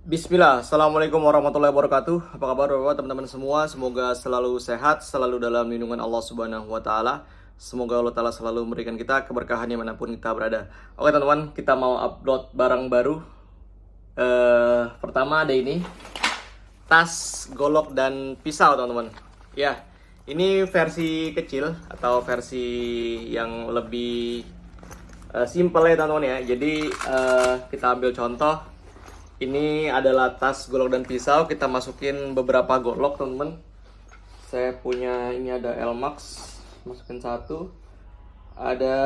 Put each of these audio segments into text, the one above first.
Bismillah, Assalamualaikum warahmatullahi wabarakatuh. Apa kabar Bapak teman-teman semua? Semoga selalu sehat, selalu dalam lindungan Allah Subhanahu wa Ta'ala. Semoga Allah Ta'ala selalu memberikan kita keberkahan dimanapun kita berada. Oke teman-teman, kita mau upload barang baru. Pertama ada ini, tas, golok, dan pisau teman-teman. Ya, ini versi kecil atau versi yang lebih simple ya teman-teman ya. Jadi kita ambil contoh. Ini adalah tas, golok, dan pisau. Kita masukin beberapa golok teman-teman. Saya punya ini ada Elmax, masukin satu. Ada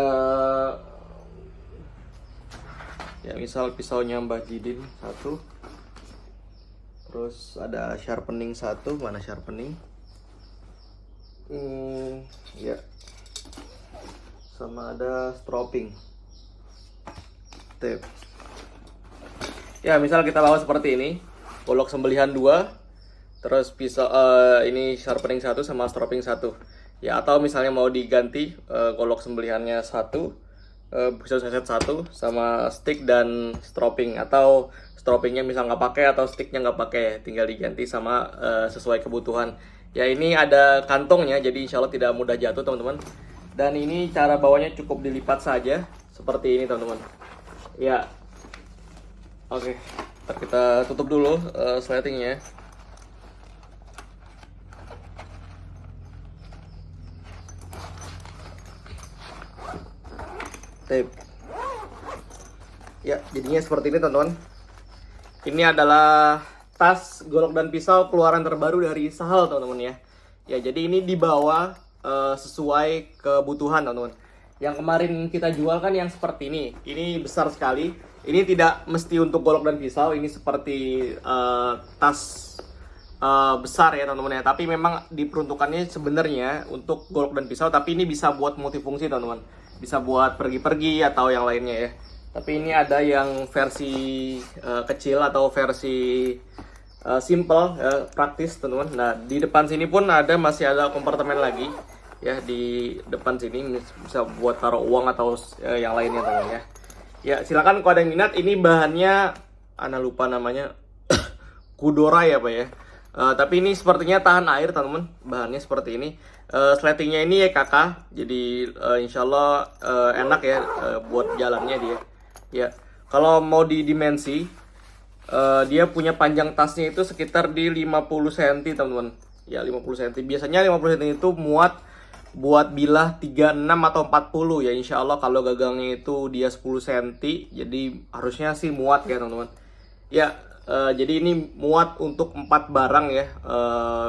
ya misal pisaunya Mbah Jidin satu. Terus ada sharpening satu. Mana sharpening? Ya. Sama ada stropping. Tape. Ya, misal kita bawa seperti ini, golok sembelihan 2, terus pisau ini sharpening 1 sama stropping 1. Ya, atau misalnya mau diganti golok sembelihannya 1, pisau seset 1 sama stick dan stropping, atau stroppingnya misal nggak pakai atau sticknya nggak pakai, tinggal diganti sama sesuai kebutuhan. Ya, ini ada kantongnya, jadi insya Allah tidak mudah jatuh teman-teman. Dan ini cara bawanya cukup dilipat saja seperti ini teman-teman. Ya. Oke, kita tutup dulu slatingnya. Tape. Ya, jadinya seperti ini teman-teman. Ini adalah tas, golok, dan pisau keluaran terbaru dari Sahal teman-teman ya. Ya, jadi ini dibawa sesuai kebutuhan teman-teman. Yang kemarin kita jual kan yang seperti ini. Ini besar sekali. Ini tidak mesti untuk golok dan pisau. Ini seperti tas besar ya teman-teman ya. Tapi memang diperuntukannya sebenarnya untuk golok dan pisau. Tapi ini bisa buat multifungsi teman-teman. Bisa buat pergi-pergi atau yang lainnya ya. Tapi ini ada yang versi kecil atau versi simple, praktis teman-teman. Nah di depan sini pun masih ada kompartemen lagi. Ya di depan sini bisa buat taruh uang atau yang lainnya teman-teman ya. Ya silakan kalau ada yang minat. Ini bahannya ana lupa namanya Kudora ya Pak ya. Tapi ini sepertinya tahan air teman-teman. Bahannya seperti ini. Slatingnya ini EKK. Jadi insya Allah enak ya buat jalannya dia. Ya kalau mau di dimensi dia punya panjang tasnya itu sekitar di 50 cm teman-teman. Ya 50 cm. Biasanya 50 cm itu muat buat bilah 36 atau 40 ya, insya Allah kalau gagangnya itu dia 10 cm, jadi harusnya sih muat ya teman-teman. Ya, jadi ini muat untuk 4 barang ya,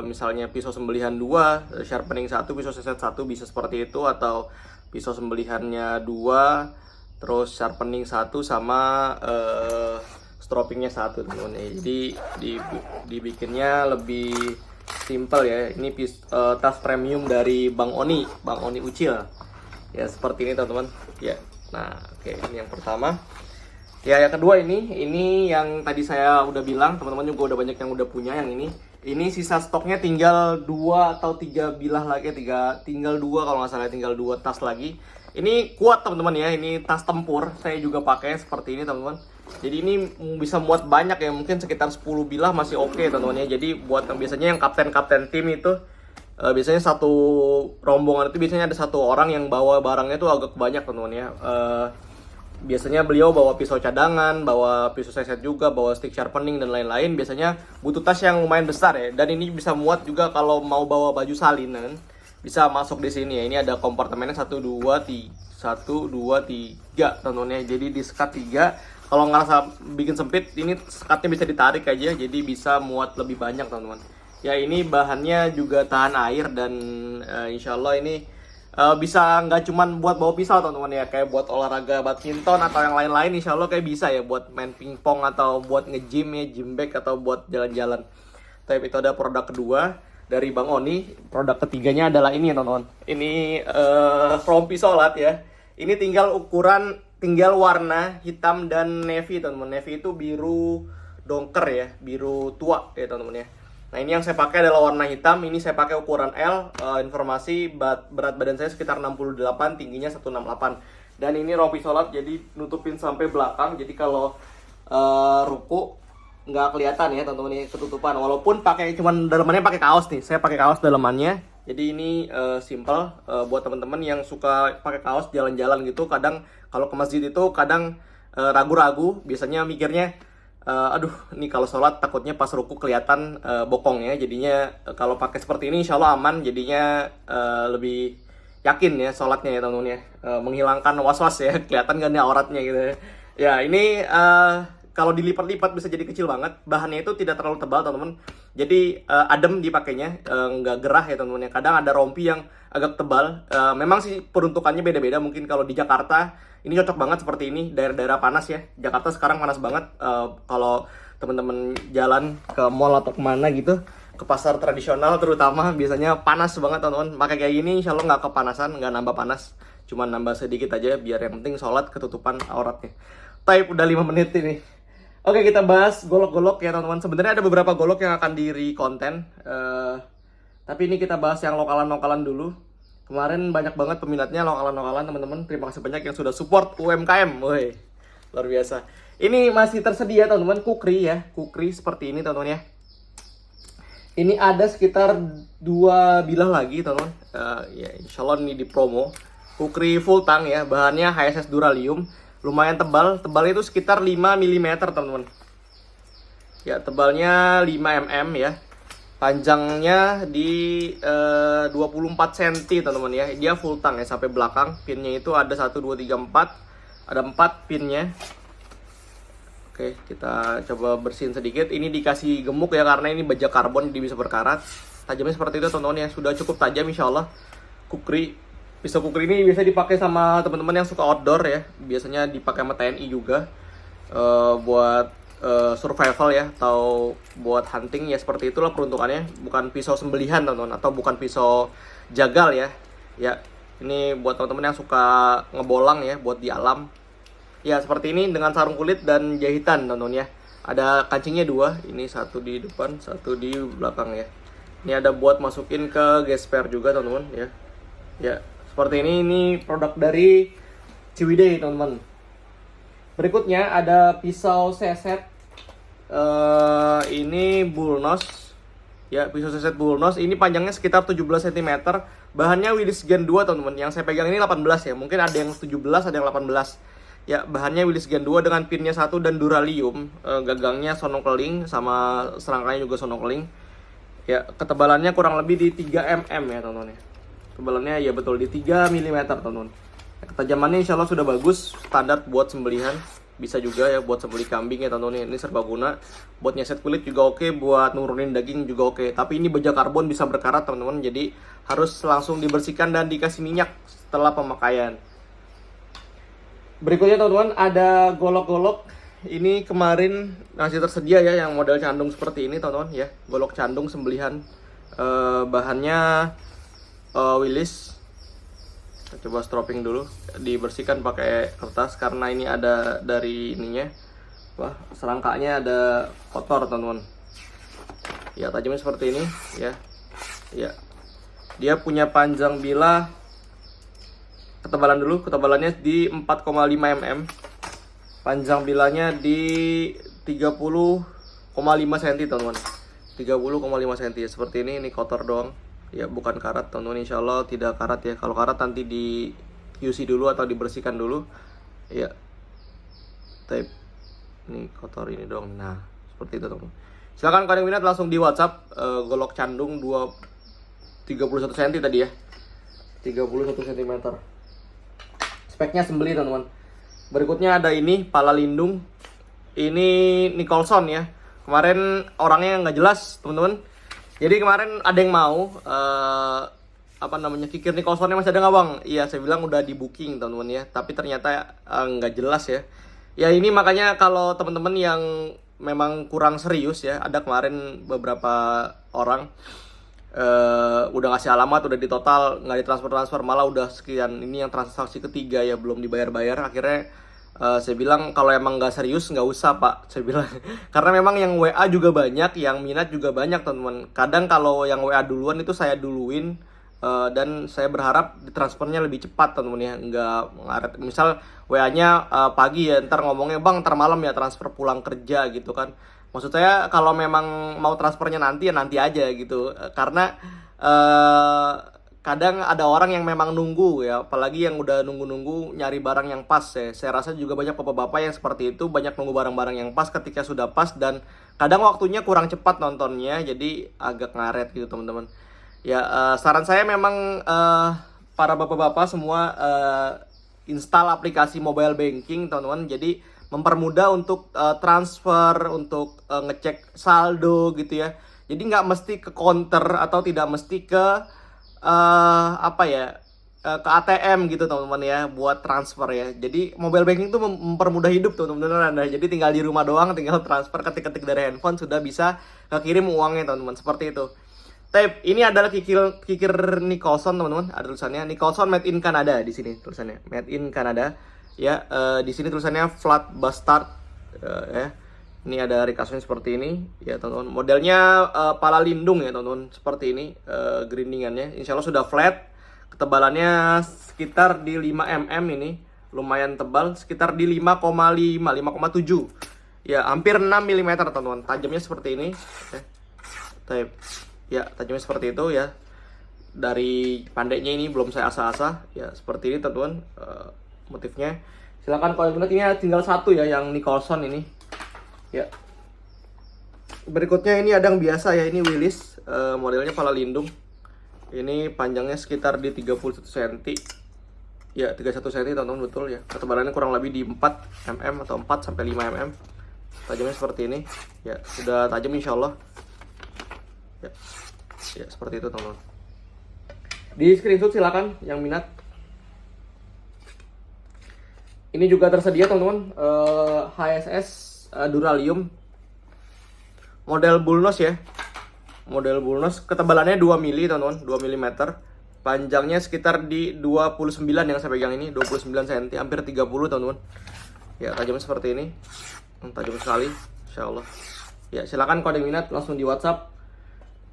misalnya pisau sembelihan 2, sharpening 1, pisau seset 1 bisa seperti itu, atau pisau sembelihannya 2, terus sharpening 1 sama stroppingnya 1 teman-teman. Jadi dibikinnya lebih simple ya. Ini tas premium dari Bang Oni Ucil. Ya seperti ini teman-teman. Ya. Nah, oke, ini yang pertama. Ya, yang kedua ini yang tadi saya udah bilang, teman-teman juga udah banyak yang udah punya yang ini. Ini sisa stoknya tinggal 2 atau 3 bilah lagi, tinggal 2 kalau nggak salah, tinggal 2 tas lagi. Ini kuat teman-teman ya, ini tas tempur. Saya juga pakai seperti ini teman-teman. Jadi ini bisa muat banyak ya, mungkin sekitar 10 bilah masih oke teman-teman ya. Jadi buat biasanya yang kapten tim itu biasanya satu rombongan itu biasanya ada satu orang yang bawa barangnya itu agak banyak teman-teman ya. Biasanya beliau bawa pisau cadangan, bawa pisau seset juga, bawa stick sharpening dan lain-lain. Biasanya butuh tas yang lumayan besar ya. Dan ini bisa muat juga kalau mau bawa baju salinan, bisa masuk di sini ya. Ini ada kompartemennya 1 2 3 teman-teman ya. Jadi di sekat 3. Kalau ngerasa bikin sempit, ini sekatnya bisa ditarik aja, jadi bisa muat lebih banyak teman-teman. Ya ini bahannya juga tahan air dan insya Allah ini bisa nggak cuman buat bawa pisau teman-teman ya, kayak buat olahraga badminton atau yang lain-lain, insya Allah kayak bisa ya buat main pingpong atau buat nge-gym ya, gym bag atau buat jalan-jalan. Tapi itu ada produk kedua dari Bang Oni. Produk ketiganya adalah ini teman-teman. Ini rompi sholat ya. Ini tinggal warna hitam dan navy teman-teman. Navy itu biru dongker ya, biru tua ya teman-teman ya. Nah ini yang saya pakai adalah warna hitam. Ini saya pakai ukuran L. Informasi berat badan saya sekitar 68, tingginya 168. Dan ini rompi sholat, jadi nutupin sampai belakang. Jadi kalau ruku nggak kelihatan ya teman-teman, ini ketutupan. Walaupun pakai cuman dalamannya pakai kaos nih, saya pakai kaos dalamannya. Jadi ini simple buat teman-teman yang suka pakai kaos jalan-jalan gitu. Kadang kalau ke masjid itu kadang ragu-ragu, biasanya mikirnya aduh, ini kalau sholat takutnya pas ruku kelihatan bokongnya. Jadinya kalau pakai seperti ini insya Allah aman. Jadinya lebih yakin ya sholatnya ya teman-teman ya. Menghilangkan was-was ya, kelihatan gak nih auratnya gitu ya. Ya ini kalau dilipat-lipat bisa jadi kecil banget. Bahannya itu tidak terlalu tebal teman-teman. Jadi adem dipakainya, nggak gerah ya teman-teman ya. Kadang ada rompi yang agak tebal. Memang sih peruntukannya beda-beda. Mungkin kalau di Jakarta ini cocok banget seperti ini, daerah-daerah panas ya. Jakarta sekarang panas banget. Kalau teman-teman jalan ke mall atau kemana gitu, ke pasar tradisional terutama, biasanya panas banget teman-teman. Pakai kayak gini insya Allah nggak kepanasan, nggak nambah panas. Cuma nambah sedikit aja biar yang penting sholat ketutupan auratnya. Type udah 5 menit ini. Oke, kita bahas golok-golok ya teman-teman. Sebenarnya ada beberapa golok yang akan di konten. Tapi ini kita bahas yang lokalan-lokalan dulu. Kemarin banyak banget peminatnya lokalan-lokalan teman-teman. Terima kasih banyak yang sudah support UMKM. Woi, luar biasa. Ini masih tersedia teman-teman, kukri ya. Kukri seperti ini teman-teman ya. Ini ada sekitar 2 bilah lagi teman-teman. Ya insya Allah ini di promo. Kukri full tang ya. Bahannya HSS Duralium. Lumayan tebal. Tebalnya itu sekitar 5 mm teman-teman. Ya tebalnya 5 mm ya. Panjangnya di 24 cm teman-teman ya. Dia full tang ya sampai belakang. Pinnya itu ada 1, 2, 3, 4. Ada 4 pinnya. Oke, kita coba bersihin sedikit. Ini dikasih gemuk ya karena ini baja karbon, jadi bisa berkarat. Tajamnya seperti itu teman-teman ya. Sudah cukup tajam insya Allah. Kukri. Pisau kukri ini biasa dipakai sama teman-teman yang suka outdoor ya. Biasanya dipakai sama TNI juga. Buat survival ya, atau buat hunting ya, seperti itulah peruntukannya. Bukan pisau sembelihan teman-teman, atau bukan pisau jagal ya. Ya, ini buat teman-teman yang suka ngebolang ya, buat di alam. Ya, seperti ini dengan sarung kulit dan jahitan teman-teman ya. Ada kancingnya 2, ini satu di depan, satu di belakang ya. Ini ada buat masukin ke gesper juga teman-teman ya. Ya, seperti ini produk dari Ciwidey teman-teman. Berikutnya ada pisau seset. Ini bullnose ya, pisau seset bullnose. Ini panjangnya sekitar 17 cm. Bahannya Willys Gen 2 teman-teman. Yang saya pegang ini 18 ya. Mungkin ada yang 17, ada yang 18. Ya, bahannya Willys Gen 2 dengan pinnya 1 dan duralium. Gagangnya sonokeling sama serangkanya juga sonokeling. Ya, ketebalannya kurang lebih di 3 mm ya teman-teman ya. Ketebalannya ya betul di 3 mm teman-teman. Ketajamannya insya Allah sudah bagus, standar buat sembelihan. Bisa juga ya buat sembelih kambing ya teman-teman. Ini serbaguna. Buat nyeset kulit juga oke, buat nurunin daging juga oke. Tapi ini baja karbon, bisa berkarat teman-teman. Jadi harus langsung dibersihkan dan dikasih minyak setelah pemakaian. Berikutnya teman-teman ada golok-golok. Ini kemarin masih tersedia ya yang model candung seperti ini teman-teman ya. Golok candung sembelihan. Bahannya Willys. Kita coba stropping dulu, dibersihkan pakai kertas karena ini ada dari ininya. Wah, serangkanya ada kotor teman-teman. Ya, tajamnya seperti ini ya. Ya. Dia punya panjang bilah, ketebalan dulu, ketebalannya di 4,5 mm. Panjang bilahnya di 30,5 cm teman-teman. 30,5 cm seperti ini kotor doang. Ya, bukan karat teman-teman, insya Allah tidak karat ya. Kalau karat nanti di QC dulu atau dibersihkan dulu. Ya, tape ini kotor ini dong. Nah, seperti itu teman-teman. Silakan kalau yang minat langsung di WhatsApp. Golok candung 31 cm tadi ya. 31 cm. Speknya sembeli teman-teman. Berikutnya ada ini pala lindung. Ini Nicholson ya. Kemarin orangnya nggak jelas teman-teman. Jadi kemarin ada yang mau kikir Nicholsonnya masih ada nggak bang? Iya, saya bilang udah di booking teman-teman ya. Tapi ternyata nggak jelas ya. Ya ini makanya kalau teman-teman yang memang kurang serius ya, ada kemarin beberapa orang udah ngasih alamat, udah di total nggak ditransfer, malah udah sekian. Ini yang transaksi ketiga ya, belum dibayar-bayar. Akhirnya saya bilang kalau emang nggak serius nggak usah pak, saya bilang. Karena memang yang WA juga banyak, yang minat juga banyak teman-teman. Kadang kalau yang WA duluan itu saya duluin, Dan saya berharap transfernya lebih cepat teman-teman ya, nggak ngaret. Misal WA-nya pagi ya, ntar ngomongnya bang ntar malam ya transfer pulang kerja gitu kan. Maksud saya kalau memang mau transfernya nanti ya nanti aja gitu, karena kadang ada orang yang memang nunggu ya, apalagi yang udah nunggu-nunggu nyari barang yang pas ya. Saya rasa juga banyak bapak-bapak yang seperti itu, banyak nunggu barang-barang yang pas, ketika sudah pas dan kadang waktunya kurang cepat nontonnya, jadi agak ngaret gitu teman-teman. Ya, saran saya memang para bapak-bapak semua install aplikasi mobile banking, teman-teman. Jadi mempermudah untuk transfer, untuk ngecek saldo gitu ya. Jadi nggak mesti ke counter atau tidak mesti ke ke ATM gitu teman-teman ya, buat transfer ya. Jadi mobile banking itu mempermudah hidup tuh teman-teman. Jadi tinggal di rumah doang, tinggal transfer, ketik-ketik dari handphone sudah bisa kekirim uangnya teman-teman, seperti itu. Tapi ini adalah kikir Nicholson teman-teman. Ada tulisannya Nicholson made in Canada di sini tulisannya. Made in Canada. Ya, di sini tulisannya flat bastard ya. Ini ada rikasnya seperti ini ya teman-teman. Modelnya pala lindung ya teman-teman. Seperti ini grindingannya. Insya Allah sudah flat. Ketebalannya sekitar di 5 mm ini. Lumayan tebal, sekitar di 5,5, 5,7. Ya, hampir 6 mm teman-teman. Tajamnya seperti ini. Ya, tajamnya seperti itu ya. Dari pandainya ini belum saya asah-asah ya, seperti ini teman-teman motifnya. Silakan kalau ini tinggal satu ya yang Nicholson ini. Ya. Berikutnya ini ada yang biasa ya, ini Willis, modelnya pala lindung. Ini panjangnya sekitar di 31 cm. Ya, 31 cm teman-teman, betul ya. Ketebalannya kurang lebih di 4 mm atau 4 sampai 5 mm. Tajamnya seperti ini. Ya, sudah tajam insyaallah. Ya. Ya, seperti itu teman-teman. Di screenshot silakan yang minat. Ini juga tersedia teman-teman, HSS Duralium model Bullnose ya. Model Bullnose, ketebalannya 2 mili teman-teman, 2 mm. Panjangnya sekitar di 29 yang saya pegang ini, 29 cm, hampir 30 teman-teman. Ya, tajamnya seperti ini. Tajam sekali, insyaallah. Ya, silakan kalau ada yang minat langsung di WhatsApp.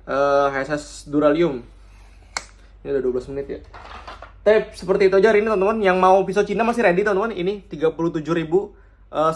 HSS Duralium. Ini udah 12 menit ya. Tapi seperti itu aja hari ini teman-teman. Yang mau pisau Cina masih ready teman-teman. Ini 37.000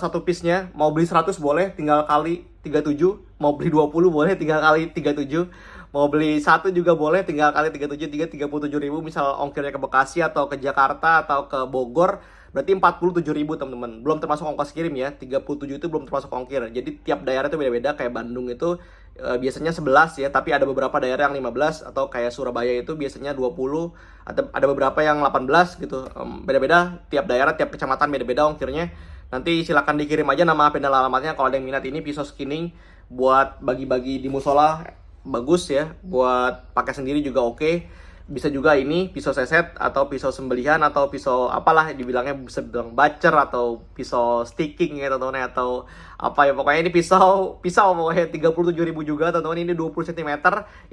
satu piece-nya. Mau beli 100 boleh, tinggal kali 37. Mau beli 20 boleh, tinggal kali 37. Mau beli 1 juga boleh, tinggal kali 37. 37.000 misal ongkirnya ke Bekasi atau ke Jakarta atau ke Bogor, berarti 47.000 teman-teman. Belum termasuk ongkos kirim ya. 37 itu belum termasuk ongkir. Jadi tiap daerah itu beda-beda. Kayak Bandung itu biasanya 11 ya, tapi ada beberapa daerah yang 15, atau kayak Surabaya itu biasanya 20, atau ada beberapa yang 18 gitu. Beda-beda, tiap daerah, tiap kecamatan beda-beda ongkirnya. Nanti silakan dikirim aja nama dan alamatnya kalau ada yang minat. Ini pisau skinning buat bagi-bagi di musola, bagus ya. Buat pakai sendiri juga oke. Bisa juga ini pisau seset atau pisau sembelihan atau pisau apalah dibilangnya, bisa bilang bacer atau pisau sticking ya teman-teman, atau apa ya, pokoknya ini pisau pokoknya 37.000 juga teman-teman. Ini 20 cm,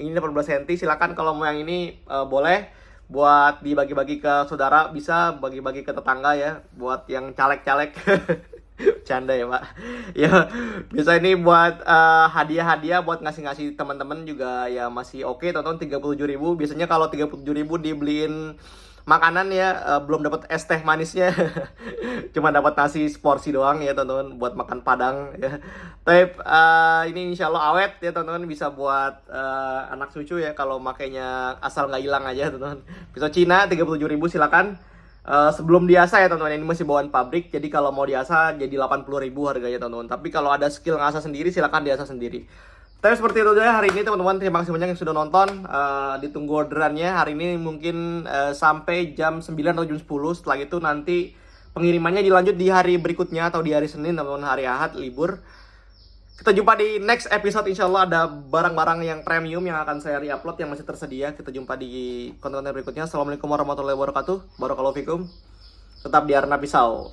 ini 18 cm. Silakan kalau mau yang ini boleh buat dibagi-bagi ke saudara, bisa bagi-bagi ke tetangga ya, buat yang caleg-caleg. Canda ya pak. Ya, bisa ini buat hadiah-hadiah, buat ngasih-ngasih teman-teman juga ya, masih oke teman-teman. 37.000 biasanya kalau 37.000 dibeliin makanan ya, belum dapat es teh manisnya. Cuma dapat nasi seporsi doang ya teman-teman, buat makan Padang ya. Tapi ini insya Allah awet ya teman-teman, bisa buat anak cucu ya kalau makainya asal nggak hilang aja teman-teman. Pisau Cina 37.000 silakan. Sebelum diasah ya teman-teman, ini masih bawaan pabrik, jadi kalau mau diasah jadi 80.000 harganya teman-teman. Tapi kalau ada skill ngasah sendiri silakan diasah sendiri. Tapi seperti itu aja hari ini teman-teman. Terima kasih banyak yang sudah nonton. Ditunggu orderannya hari ini mungkin sampai jam 9 atau jam 10. Setelah itu nanti pengirimannya dilanjut di hari berikutnya atau di hari Senin teman-teman, hari Ahad libur. Kita jumpa di next episode, insya Allah ada barang-barang yang premium yang akan saya re-upload yang masih tersedia. Kita jumpa di konten-konten berikutnya. Assalamualaikum warahmatullahi wabarakatuh. Barakallahu fikum. Tetap di Arna Pisau.